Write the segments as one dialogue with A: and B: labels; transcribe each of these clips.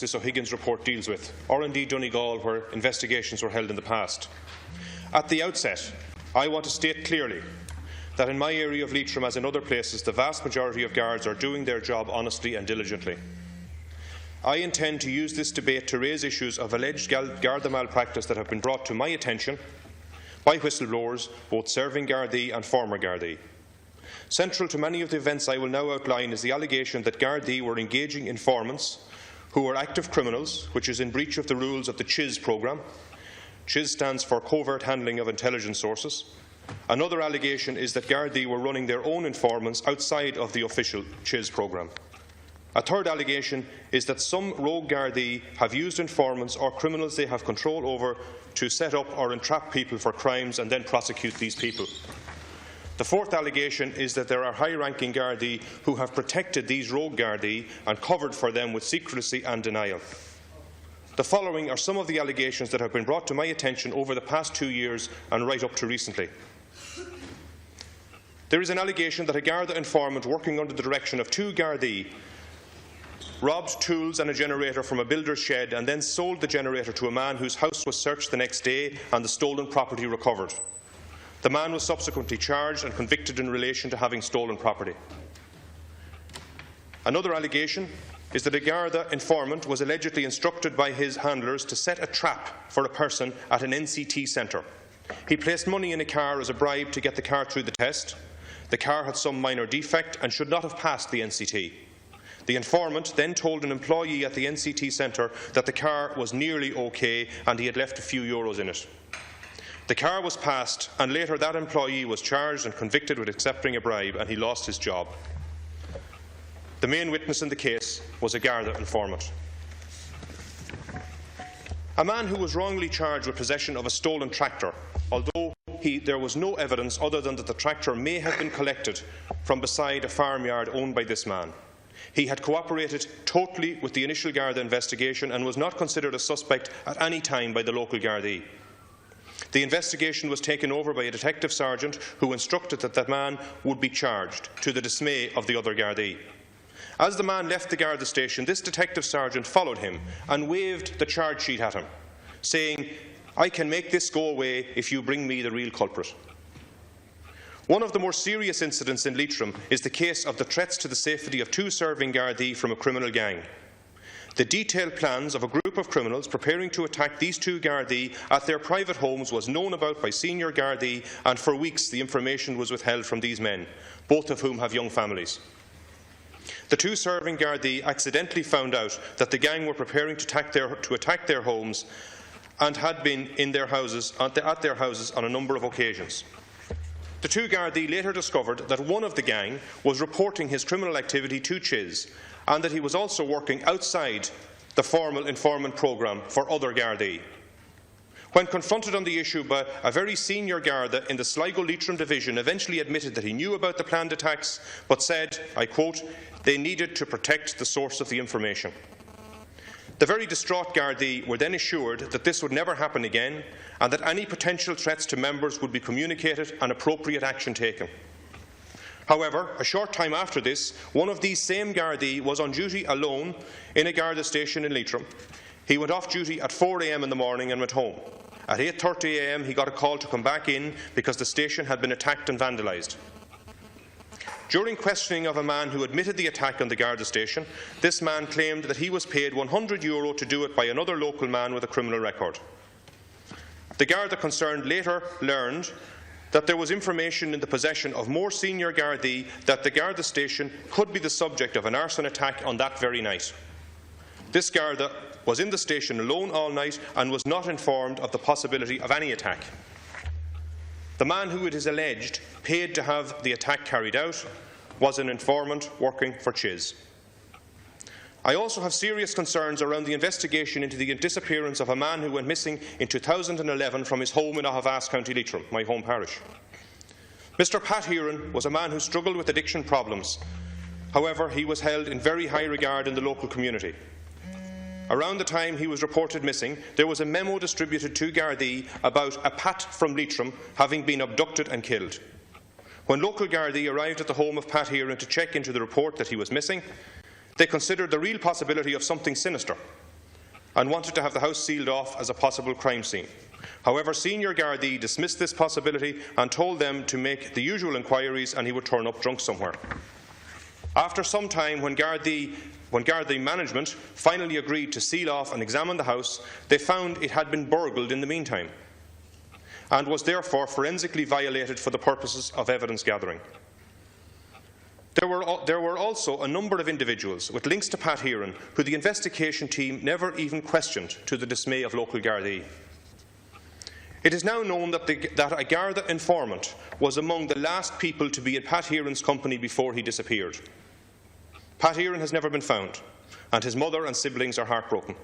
A: this O'Higgins report deals with, or indeed Donegal, where investigations were held in the past. At the outset, I want to state clearly that in my area of Leitrim, as in other places, the vast majority of guards are doing their job honestly and diligently. I intend to use this debate to raise issues of alleged garda malpractice that have been brought to my attention by whistleblowers, both serving Gardaí and former Gardaí. Central to many of the events I will now outline is the allegation that Gardaí were engaging informants who were active criminals, which is in breach of the rules of the CHIS programme. CHIS stands for Covert Handling of Intelligence Sources. Another allegation is that Gardaí were running their own informants outside of the official CHIS programme. A third allegation is that some rogue Gardaí have used informants or criminals they have control over to set up or entrap people for crimes and then prosecute these people. The fourth allegation is that there are high-ranking Gardaí who have protected these rogue Gardaí and covered for them with secrecy and denial. The following are some of the allegations that have been brought to my attention over the past 2 years and right up to recently. There is an allegation that a Garda informant working under the direction of 2 Gardaí robbed tools and a generator from a builder's shed and then sold the generator to a man whose house was searched the next day and the stolen property recovered. The man was subsequently charged and convicted in relation to having stolen property. Another allegation is that a Garda informant was allegedly instructed by his handlers to set a trap for a person at an NCT centre. He placed money in a car as a bribe to get the car through the test. The car had some minor defect and should not have passed the NCT. The informant then told an employee at the NCT centre that the car was nearly OK and he had left a few euros in it. The car was passed, and later that employee was charged and convicted with accepting a bribe, and he lost his job. The main witness in the case was a Garda informant. A man who was wrongly charged with possession of a stolen tractor, although there was no evidence other than that the tractor may have been collected from beside a farmyard owned by this man. He had cooperated totally with the initial Garda investigation and was not considered a suspect at any time by the local Gardaí. The investigation was taken over by a detective sergeant who instructed that the man would be charged, to the dismay of the other Gardaí. As the man left the Garda station, this detective sergeant followed him and waved the charge sheet at him, saying, "I can make this go away if you bring me the real culprit." One of the more serious incidents in Leitrim is the case of the threats to the safety of 2 serving Gardaí from a criminal gang. The detailed plans of a group of criminals preparing to attack these 2 Gardaí at their private homes was known about by senior Gardaí, and for weeks the information was withheld from these men, both of whom have young families. The 2 serving Gardaí accidentally found out that the gang were preparing to attack their homes and had been at their houses on a number of occasions. The 2 Gardaí later discovered that one of the gang was reporting his criminal activity to CHIS and that he was also working outside the formal informant programme for other Gardaí. When confronted on the issue by a very senior Garda in the Sligo Leitrim division, eventually admitted that he knew about the planned attacks but said, I quote, "They needed to protect the source of the information." The very distraught Gardaí were then assured that this would never happen again and that any potential threats to members would be communicated and appropriate action taken. However, a short time after this, one of these same Gardaí was on duty alone in a Garda station in Leitrim. He went off duty at 4 a.m. in the morning and went home. At 8:30 a.m. he got a call to come back in because the station had been attacked and vandalised. During questioning of a man who admitted the attack on the Garda station, this man claimed that he was paid €100 to do it by another local man with a criminal record. The Garda concerned later learned that there was information in the possession of more senior Gardaí that the Garda station could be the subject of an arson attack on that very night. This Garda was in the station alone all night and was not informed of the possibility of any attack. The man who it is alleged paid to have the attack carried out was an informant working for CHIS. I also have serious concerns around the investigation into the disappearance of a man who went missing in 2011 from his home in Ahavas, County Leitrim, my home parish. Mr. Pat Heron was a man who struggled with addiction problems. However, he was held in very high regard in the local community. Around the time he was reported missing, there was a memo distributed to Gardaí about a Pat from Leitrim having been abducted and killed. When local Gardaí arrived at the home of Pat Heron to check into the report that he was missing, they considered the real possibility of something sinister. and wanted to have the house sealed off as a possible crime scene. However, Senior Gardaí dismissed this possibility and told them to make the usual inquiries and he would turn up drunk somewhere. After some time, when Gardaí management finally agreed to seal off and examine the house, they found it had been burgled in the meantime and was therefore forensically violated for the purposes of evidence gathering. There were also a number of individuals with links to Pat Heeran who the investigation team never even questioned, to the dismay of local Gardaí. It is now known that a Garda informant was among the last people to be in Pat Heeran's company before he disappeared. Pat Heeran has never been found, and his mother and siblings are heartbroken.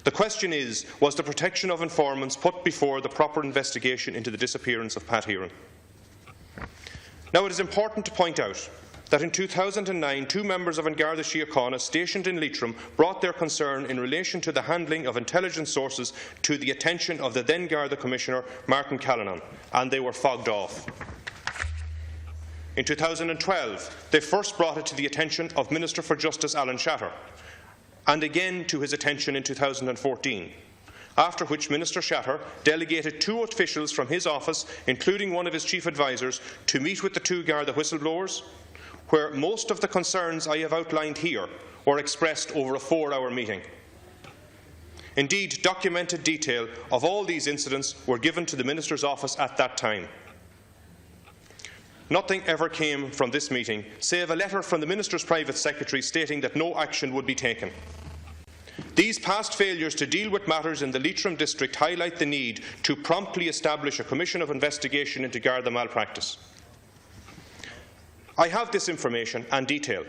A: The question is, was the protection of informants put before the proper investigation into the disappearance of Pat Heeran? Now, it is important to point out that in 2009, 2 members of An Garda Síochána stationed in Leitrim brought their concern in relation to the handling of intelligence sources to the attention of the then Garda Commissioner, Martin Callanan, and they were fogged off. In 2012, they first brought it to the attention of Minister for Justice Alan Shatter, and again to his attention in 2014, after which Minister Shatter delegated 2 officials from his office, including one of his chief advisers, to meet with the 2 Garda whistleblowers, where most of the concerns I have outlined here were expressed over a 4-hour meeting. Indeed, documented detail of all these incidents were given to the Minister's office at that time. Nothing ever came from this meeting, save a letter from the Minister's private secretary stating that no action would be taken. These past failures to deal with matters in the Leitrim District highlight the need to promptly establish a commission of investigation into Garda malpractice. I have this information and detail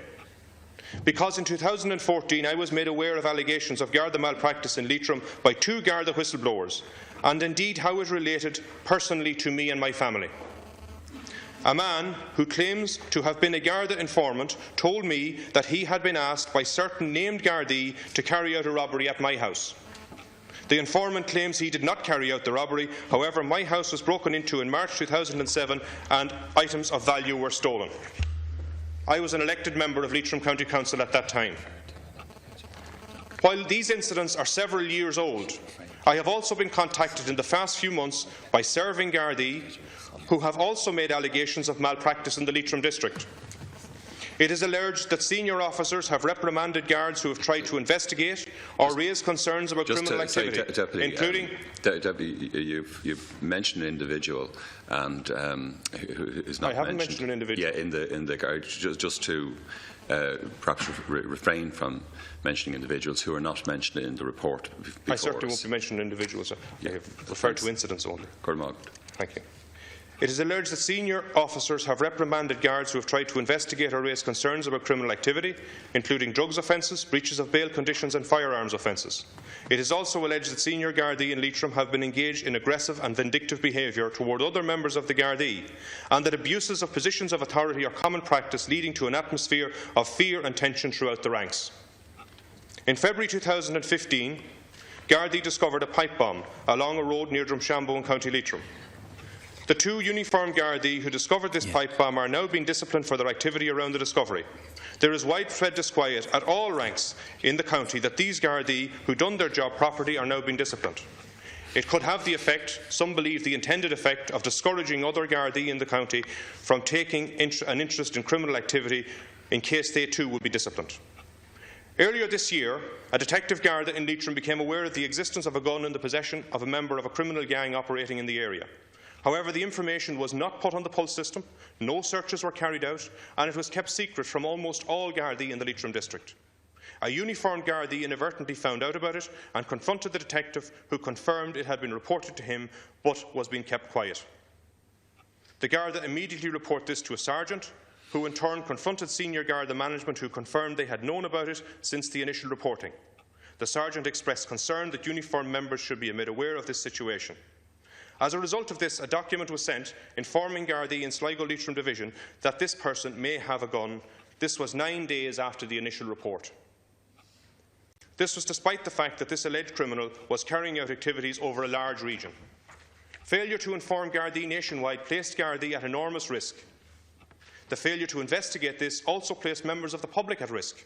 A: because in 2014 I was made aware of allegations of Garda malpractice in Leitrim by 2 Garda whistleblowers, and indeed how it related personally to me and my family. A man who claims to have been a Garda informant told me that he had been asked by certain named Gardaí to carry out a robbery at my house. The informant claims he did not carry out the robbery. However, my house was broken into in March 2007 and items of value were stolen. I was an elected member of Leitrim County Council at that time. While these incidents are several years old, I have also been contacted in the past few months by serving Gardaí who have also made allegations of malpractice in the Leitrim District. It is alleged that senior officers have reprimanded guards who have tried to investigate or raise concerns about criminal activity, including...
B: Deputy, you've mentioned an individual, and who is not mentioned. I haven't mentioned an individual. Yeah, in the guard, just to perhaps refrain from mentioning individuals who are not mentioned in the report.
A: I certainly won't be mentioning individuals. I have referred to incidents only. Thank you. It is alleged that senior officers have reprimanded guards who have tried to investigate or raise concerns about criminal activity, including drugs offences, breaches of bail conditions and firearms offences. It is also alleged that senior Gardaí in Leitrim have been engaged in aggressive and vindictive behaviour toward other members of the Gardaí, and that abuses of positions of authority are common practice, leading to an atmosphere of fear and tension throughout the ranks. In February 2015, Gardaí discovered a pipe bomb along a road near Drumshanbo in County Leitrim. The 2 uniformed Gardaí who discovered this pipe bomb are now being disciplined for their activity around the discovery. There is widespread disquiet at all ranks in the county that these Gardaí who done their job properly are now being disciplined. It could have the effect, some believe the intended effect, of discouraging other Gardaí in the county from taking an interest in criminal activity in case they too would be disciplined. Earlier this year, a detective Garda in Leitrim became aware of the existence of a gun in the possession of a member of a criminal gang operating in the area. However, the information was not put on the pulse system, no searches were carried out, and it was kept secret from almost all Gardaí in the Leitrim District. A uniformed Gardaí inadvertently found out about it and confronted the detective, who confirmed it had been reported to him but was being kept quiet. The Garda immediately reported this to a sergeant, who in turn confronted senior Garda management, who confirmed they had known about it since the initial reporting. The sergeant expressed concern that uniformed members should be made aware of this situation. As a result of this, a document was sent informing Gardaí in Sligo Leitrim Division that this person may have a gun. This was 9 days after the initial report. This was despite the fact that this alleged criminal was carrying out activities over a large region. Failure to inform Gardaí nationwide placed Gardaí at enormous risk. The failure to investigate this also placed members of the public at risk.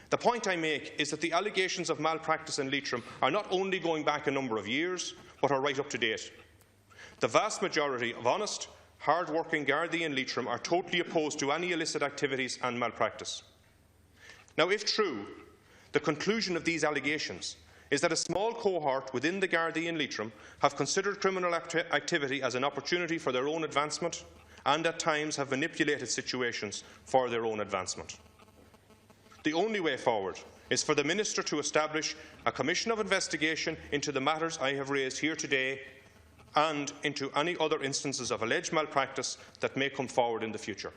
A: The point I make is that the allegations of malpractice in Leitrim are not only going back a number of years, but are right up to date. The vast majority of honest, hard-working Gardaí in Leitrim are totally opposed to any illicit activities and malpractice. Now, if true, the conclusion of these allegations is that a small cohort within the Gardaí in Leitrim have considered criminal activity as an opportunity for their own advancement and at times have manipulated situations for their own advancement. The only way forward is for the Minister to establish a commission of investigation into the matters I have raised here today and into any other instances of alleged malpractice that may come forward in the future.